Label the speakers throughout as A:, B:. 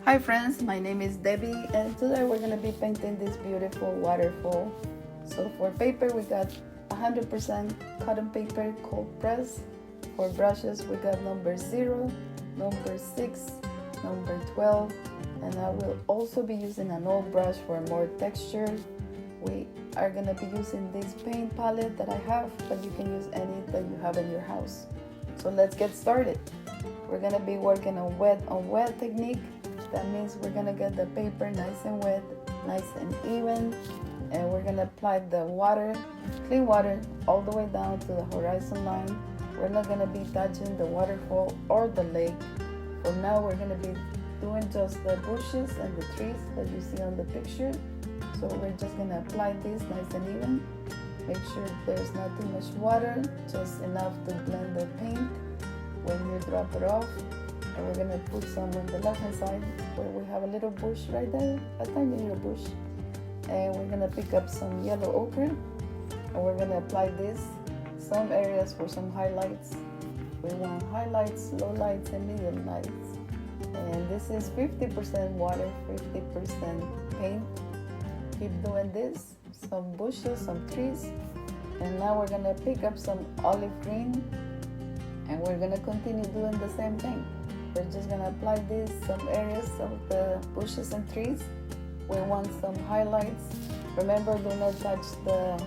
A: Hi friends, my name is Debbie and today we're going to be painting this beautiful waterfall. So for paper we got 100% cotton paper cold press. For brushes we got number 0, number 6, number 12, and I will also be using an old brush for more texture. We are going to be using this paint palette that I have, but you can use any that you have in your house. So let's get started. We're going to be working on wet technique. That means we're gonna get the paper nice and wet, nice and even, and we're gonna apply the water, clean water, all the way down to the horizon line. We're not gonna be touching the waterfall or the lake. For now, we're gonna be doing just the bushes and the trees that you see on the picture. So we're just gonna apply this nice and even. Make sure there's not too much water, just enough to blend the paint when you drop it off. And we're gonna put some on the left hand side where we have a little bush right there, a tiny little bush. And we're gonna pick up some yellow ochre and we're gonna apply this some areas for some highlights. We want highlights, low lights, and medium lights. And this is 50% water, 50% paint. Keep doing this, some bushes, some trees. And now we're gonna pick up some olive green and we're gonna continue doing the same thing. We're just gonna apply this some areas of the bushes and trees. We want some highlights. Remember, do not touch the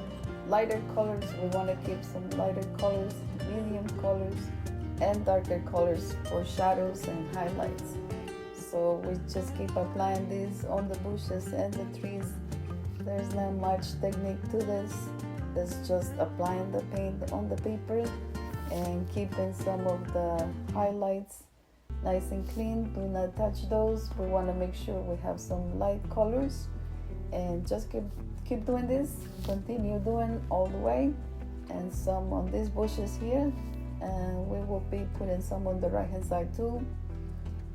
A: lighter colors. We want to keep some lighter colors, medium colors, and darker colors for shadows and highlights. So we just keep applying this on the bushes and the trees. There's not much technique to this. It's just applying the paint on the paper and keeping some of the highlights nice and clean. Do not touch those. We want to make sure we have some light colors, and just keep doing this. Continue doing all the way, and some on these bushes here, and we will be putting some on the right hand side too.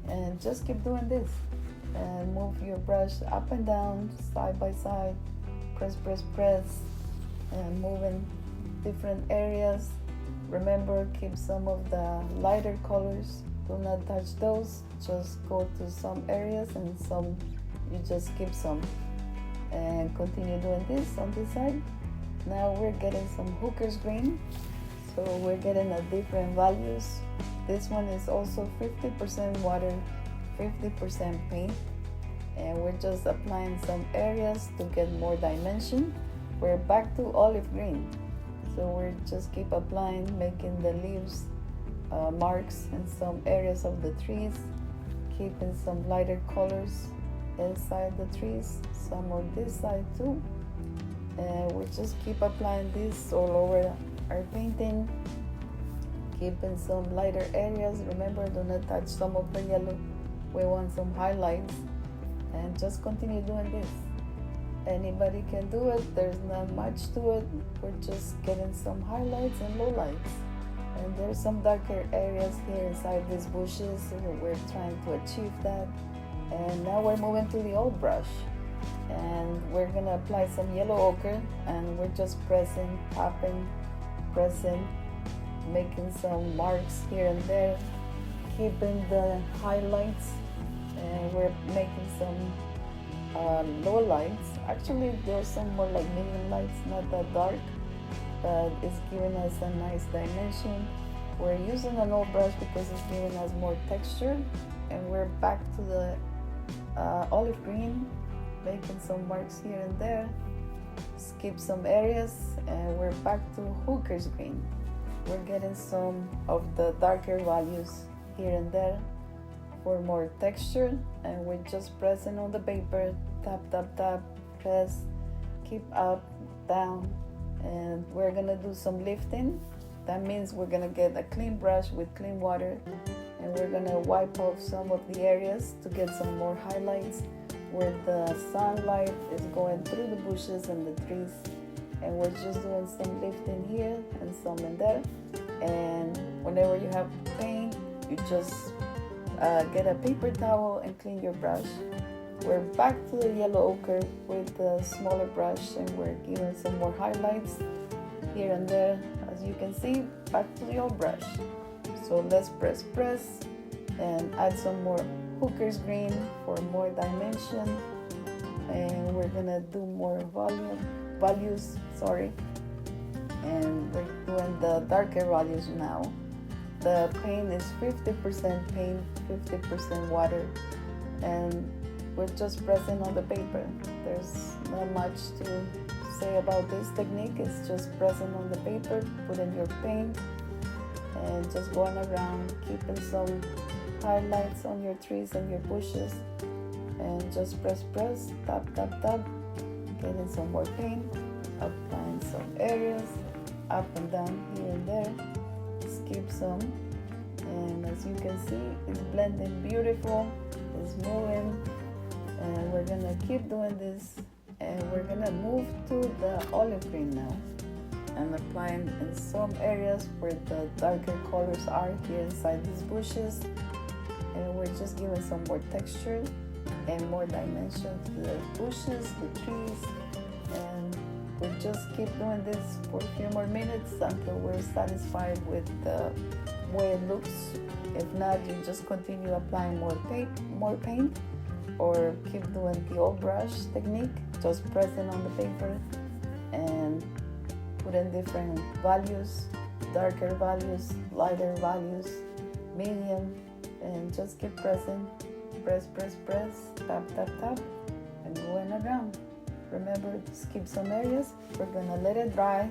A: And just keep doing this and move your brush up and down, side by side, press, and move in different areas. Remember, keep some of the lighter colors. Do not touch those. Just go to some areas and some you just keep some, and continue doing this on this side. Now we're getting some hooker's green, so we're getting a different values. This one is also 50% water, 50% paint, and we're just applying some areas to get more dimension. We're back to olive green, so we're just keep applying, making the leaves marks in some areas of the trees, keeping some lighter colors inside the trees, some on this side too. And we just keep applying this all over our painting, keeping some lighter areas. Remember, do not touch some of the yellow. We want some highlights, and just continue doing this. Anybody can do it. There's not much to it. We're just getting some highlights and lowlights. And there's some darker areas here inside these bushes, so we're trying to achieve that. And now we're moving to the old brush, and we're gonna apply some yellow ochre, and we're just pressing, tapping, pressing, making some marks here and there, keeping the highlights, and we're making some low lights. Actually, there's some more like medium lights, not that dark, but it's giving us a nice dimension. We're using an old brush because it's giving us more texture, and we're back to the olive green, making some marks here and there, skip some areas, and we're back to hooker's green. We're getting some of the darker values here and there for more texture, and we're just pressing on the paper, tap, press, keep up, down. And we're gonna do some lifting. That means we're gonna get a clean brush with clean water, and we're gonna wipe off some of the areas to get some more highlights where the sunlight is going through the bushes and the trees. And we're just doing some lifting here and some in there. And whenever you have paint, you just get a paper towel and clean your brush. We're back to the yellow ochre with the smaller brush, and we're giving some more highlights here and there. As you can see, back to the old brush. So let's press and add some more hooker's green for more dimension, and we're gonna do more values, and we're doing the darker values now. The paint is 50% paint, 50% water, and we're just pressing on the paper. There's not much to say about this technique. It's just pressing on the paper, putting your paint, and just going around, keeping some highlights on your trees and your bushes, and just press, tap, getting some more paint, applying some areas, up and down here and there, skip some, and as you can see, it's blending beautiful, it's moving, and we're gonna keep doing this, and we're gonna move to the olive green now. I'm applying in some areas where the darker colors are here inside these bushes, and we're just giving some more texture and more dimension to the bushes, the trees, and we'll just keep doing this for a few more minutes until we're satisfied with the way it looks. If not, you just continue applying more paint, or keep doing the old brush technique, just pressing on the paper and put in different values, darker values, lighter values, medium, and just keep pressing, press, tap, and going around. Remember to skip some areas. We're gonna let it dry,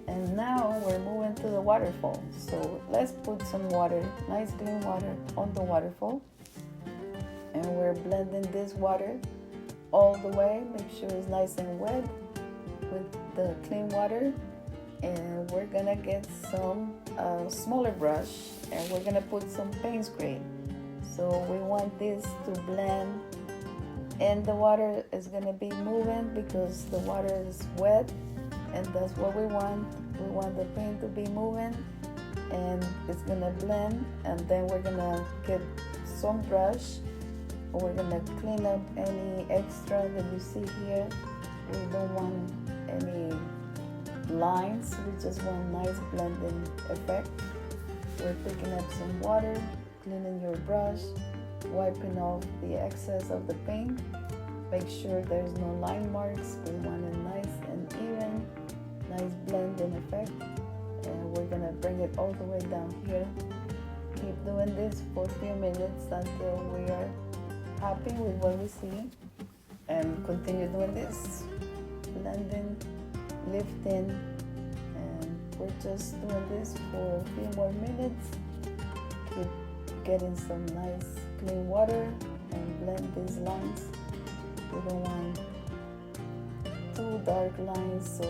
A: and now we're moving to the waterfall. So let's put some water, nice clean water, on the waterfall, and we're blending this water all the way. Make sure it's nice and wet with the clean water, and we're gonna get some smaller brush, and we're gonna put some paint spray. So we want this to blend, and the water is gonna be moving because the water is wet, and that's what we want. We want the paint to be moving, and it's gonna blend, and then we're gonna get some brush. We're gonna clean up any extra that you see here. We don't want any lines, we just want nice blending effect. We're picking up some water, cleaning your brush, wiping off the excess of the paint. Make sure there's no line marks. We want a nice and even, nice blending effect. And we're gonna bring it all the way down here. Keep doing this for a few minutes until we are happy with what we see, and continue doing this, blending, lifting, and we're just doing this for a few more minutes. Keep getting some nice clean water and blend these lines. We don't want too dark lines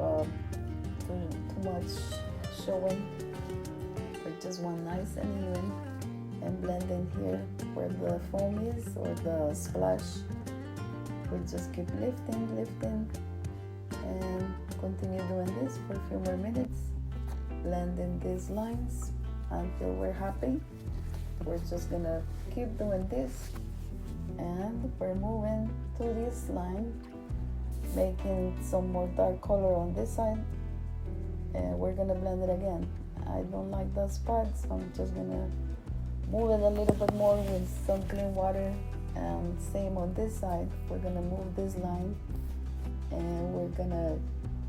A: or too much showing. We just want nice and even, and blend in here where the foam is or the splash. We just keep lifting, and continue doing this for a few more minutes, blending these lines until we're happy. We're just gonna keep doing this, and we're moving to this line, making some more dark color on this side, and we're gonna blend it again. I don't like that spot, so I'm just gonna move it a little bit more with some clean water, and same on this side. We're gonna move this line, and we're gonna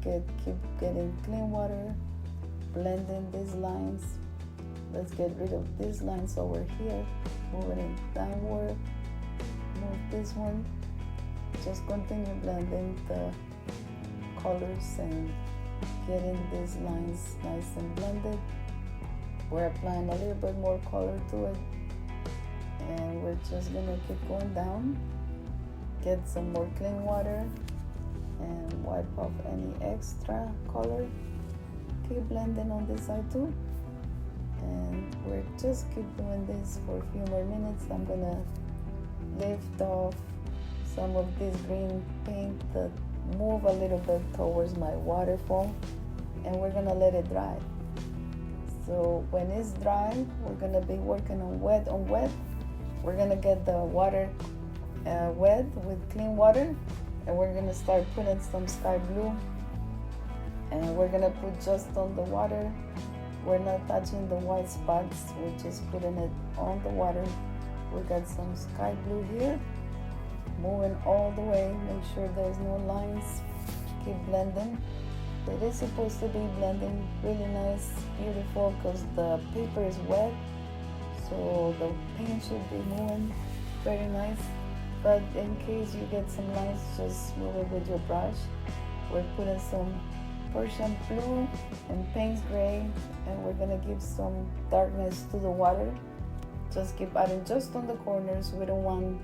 A: keep getting clean water, blending these lines. Let's get rid of these lines over here, moving it downward, move this one, just continue blending the colors and getting these lines nice and blended. We're applying a little bit more color to it, and we're just gonna keep going down, get some more clean water, and wipe off any extra color. Keep blending on this side too, and we're just keep doing this for a few more minutes. I'm gonna lift off some of this green paint that move a little bit towards my waterfall, and we're gonna let it dry. So when it's dry, we're gonna be working on wet. We're gonna get the water wet with clean water, and we're gonna start putting some sky blue, and we're gonna put just on the water. We're not touching the white spots, we're just putting it on the water, We got some sky blue here. Moving all the way, make sure there's no lines. Keep blending. It is supposed to be blending really nice, beautiful, because the paper is wet, so the paint should be moving very nice. But in case you get some lines, just move it with your brush. We're putting some Persian blue and Payne's gray, and we're gonna give some darkness to the water. Just keep adding just on the corners. We don't want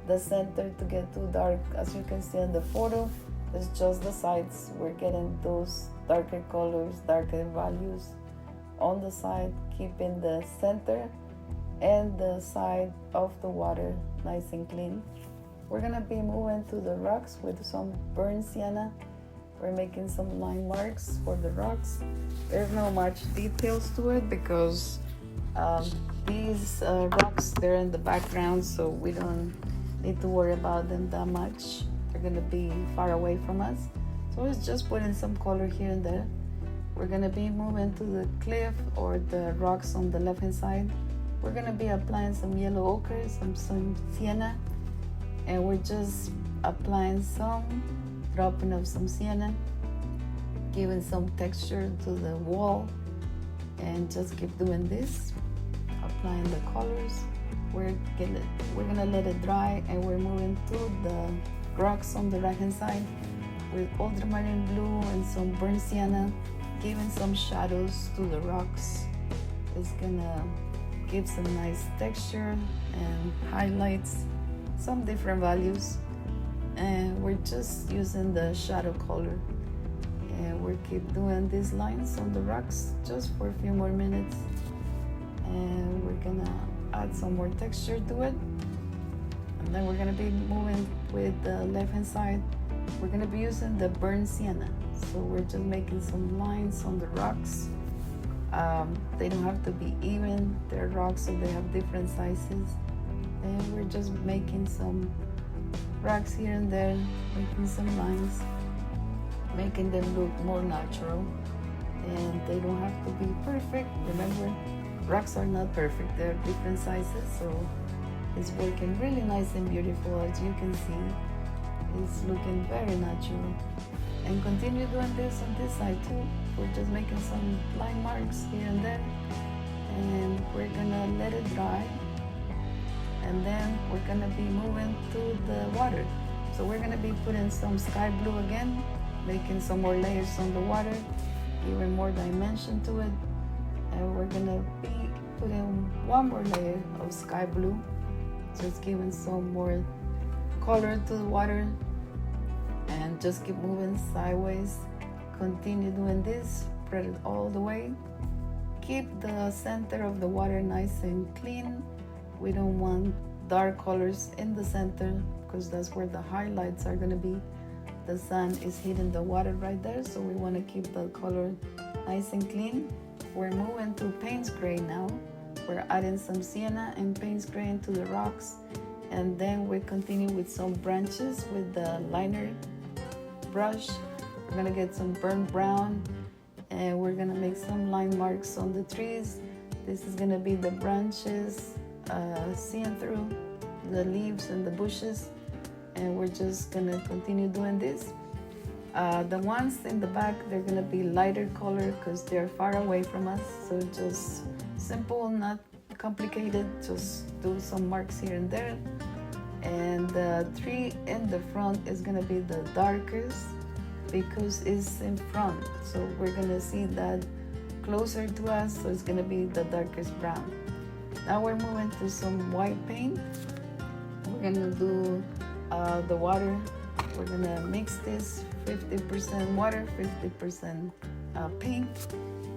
A: the center to get too dark. As you can see in the photo, it's just the sides. We're getting those darker colors, darker values on the side, keeping the center and the side of the water nice and clean. We're gonna be moving to the rocks with some burnt sienna. We're making some line marks for the rocks. There's no much details to it because these rocks, they're in the background, so we don't need to worry about them that much. They're gonna be far away from us, so it's just putting some color here and there. We're gonna be moving to the cliff or the rocks on the left hand side. We're gonna be applying some yellow ochre, some sienna, and we're just applying some dropping of some sienna, giving some texture to the wall, and just keep doing this, applying the colors. We're gonna let it dry, and we're moving to the rocks on the right hand side with ultramarine blue and some burnt sienna, giving some shadows to the rocks. It's gonna give some nice texture and highlights, some different values. And we're just using the shadow color, and we keep doing these lines on the rocks just for a few more minutes, and we're gonna add some more texture to it. And then we're gonna be moving with the left hand side. We're gonna be using the burnt sienna, so we're just making some lines on the rocks. They don't have to be even, they're rocks, so they have different sizes, and we're just making some rocks here and there, making some lines, making them look more natural. And they don't have to be perfect. Remember, rocks are not perfect, they're different sizes, so it's working really nice and beautiful. As you can see, it's looking very natural. And continue doing this on this side too. We're just making some line marks here and there, and we're gonna let it dry, and then we're gonna be moving to the water. So we're gonna be putting some sky blue again, making some more layers on the water, giving more dimension to it. And we're gonna be putting one more layer of sky blue, just giving some more color to the water. And just keep moving sideways. Continue doing this, spread it all the way. Keep the center of the water nice and clean. We don't want dark colors in the center because that's where the highlights are gonna be. The sun is hitting the water right there, so we wanna keep the color nice and clean. We're moving to Payne's gray now. We're adding some sienna and Payne's gray into the rocks, and then we continue with some branches with the liner brush. We're gonna get some burnt brown, and we're gonna make some line marks on the trees. This is gonna be the branches, seeing through the leaves and the bushes, and we're just gonna continue doing this. The ones in the back, they're gonna be lighter color because they're far away from us, so just simple, not complicated, just do some marks here and there. And the tree in the front is gonna be the darkest because it's in front, so we're gonna see that closer to us, so it's gonna be the darkest brown. Now we're moving to some white paint. We're gonna do the water. We're gonna mix this 50% water, 50% paint,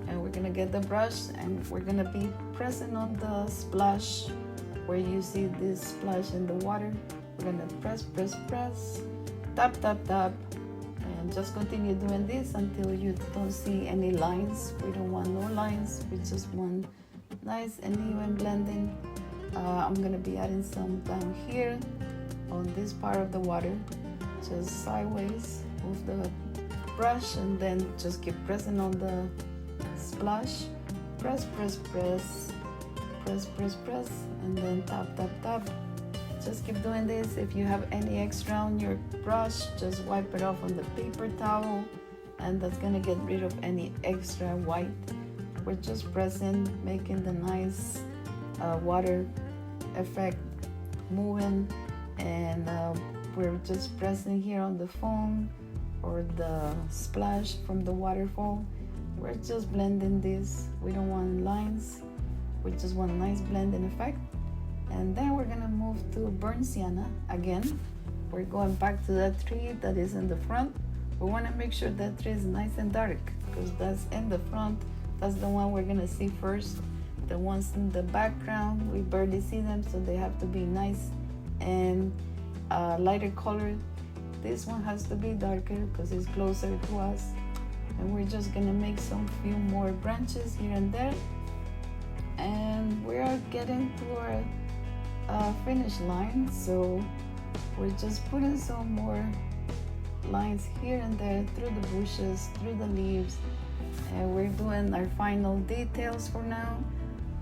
A: and we're gonna get the brush, and we're gonna be pressing on the splash where you see this splash in the water. We're gonna press, tap, tap, tap, and just continue doing this until you don't see any lines. We don't want no lines, we just want nice and even blending. I'm gonna be adding some down here on this part of the water, just sideways. Move the brush and then just keep pressing on the splash. Press, press, press, press, and then tap, tap, tap. Just keep doing this. If you have any extra on your brush, just wipe it off on the paper towel, and that's gonna get rid of any extra white. We're just pressing, making the nice water effect moving, and we're just pressing here on the foam or the splash from the waterfall. We're just blending this. We don't want lines, we just want a nice blending effect. And then we're gonna move to burnt sienna again. We're going back to that tree that is in the front. We want to make sure that tree is nice and dark, because that's in the front. That's the one we're gonna see first. The ones in the background, we barely see them, so they have to be nice and lighter colored. This one has to be darker because it's closer to us. And we're just gonna make some few more branches here and there. And we are getting to our finish line, so we're just putting some more lines here and there through the bushes, through the leaves, and we're doing our final details for now.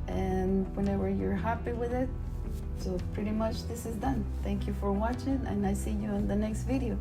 A: And whenever you're happy with it, so pretty much this is done. Thank you for watching, and I see you in the next video.